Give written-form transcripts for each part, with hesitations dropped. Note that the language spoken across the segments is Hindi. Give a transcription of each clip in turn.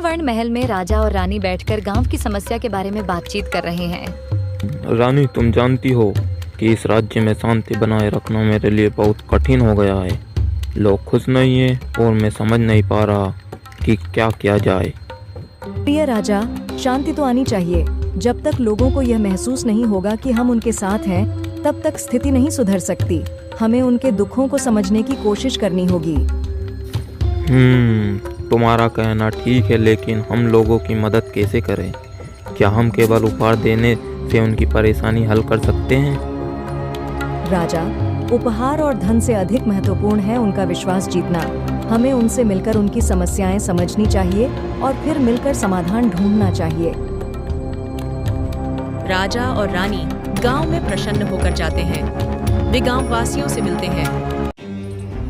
स्वर्ण महल में राजा और रानी बैठकर गांव की समस्या के बारे में बातचीत कर रहे हैं। रानी, तुम जानती हो कि इस राज्य में शांति बनाए रखना मेरे लिए बहुत कठिन हो गया है। लोग खुश नहीं है और मैं समझ नहीं पा रहा कि क्या किया जाए। प्रिय राजा, शांति तो आनी चाहिए। जब तक लोगों को यह महसूस नहीं होगा कि हम उनके साथ हैं, तब तक स्थिति नहीं सुधर सकती। हमें उनके दुखों को समझने की कोशिश करनी होगी। तुम्हारा कहना ठीक है, लेकिन हम लोगों की मदद कैसे करें? क्या हम केवल उपहार देने से उनकी परेशानी हल कर सकते हैं? राजा, उपहार और धन से अधिक महत्वपूर्ण है उनका विश्वास जीतना। हमें उनसे मिलकर उनकी समस्याएं समझनी चाहिए और फिर मिलकर समाधान ढूंढना चाहिए। राजा और रानी गांव में प्रसन्न होकर जाते हैं। वे गांव वासियों से मिलते हैं।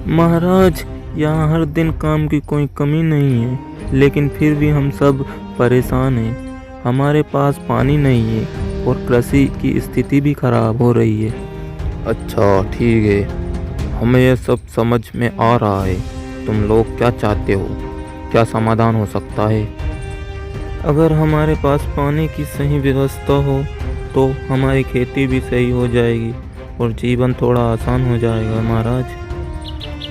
महाराज, यहाँ हर दिन काम की कोई कमी नहीं है, लेकिन फिर भी हम सब परेशान हैं। हमारे पास पानी नहीं है और कृषि की स्थिति भी खराब हो रही है। अच्छा ठीक है, हमें यह सब समझ में आ रहा है। तुम लोग क्या चाहते हो? क्या समाधान हो सकता है? अगर हमारे पास पानी की सही व्यवस्था हो तो हमारी खेती भी सही हो जाएगी और जीवन थोड़ा आसान हो जाएगा। महाराज।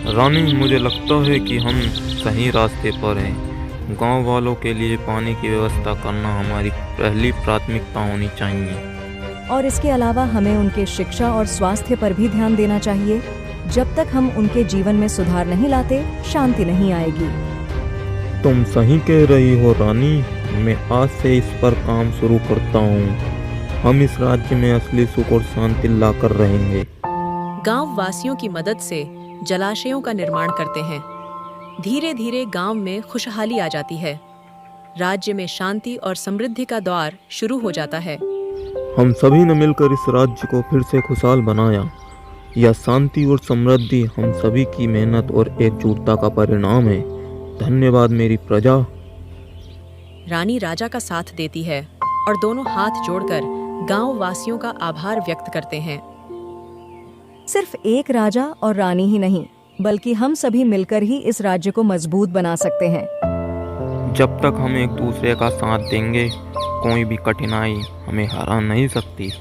रानी, मुझे लगता है कि हम सही रास्ते पर हैं। गांव वालों के लिए पानी की व्यवस्था करना हमारी पहली प्राथमिकता होनी चाहिए। और इसके अलावा हमें उनके शिक्षा और स्वास्थ्य पर भी ध्यान देना चाहिए। जब तक हम उनके जीवन में सुधार नहीं लाते, शांति नहीं आएगी। तुम सही कह रही हो रानी। मैं आज से इस पर काम शुरू करता हूँ। हम इस राज्य में असली सुख और शांति लाकर रहेंगे। गांव वासियों की मदद से जलाशयों का निर्माण करते हैं। धीरे धीरे गांव में खुशहाली आ जाती है। राज्य में शांति और समृद्धि का द्वार शुरू हो जाता है। हम सभी ने मिलकर इस राज्य को फिर से खुशहाल बनाया। यह शांति और समृद्धि हम सभी की मेहनत और एकजुटता का परिणाम है। धन्यवाद मेरी प्रजा। रानी राजा का साथ देती है और दोनों हाथ जोड़कर गांव वासियों का आभार व्यक्त करते हैं। सिर्फ एक राजा और रानी ही नहीं, बल्कि हम सभी मिलकर ही इस राज्य को मजबूत बना सकते हैं। जब तक हम एक दूसरे का साथ देंगे, कोई भी कठिनाई हमें हरा नहीं सकती।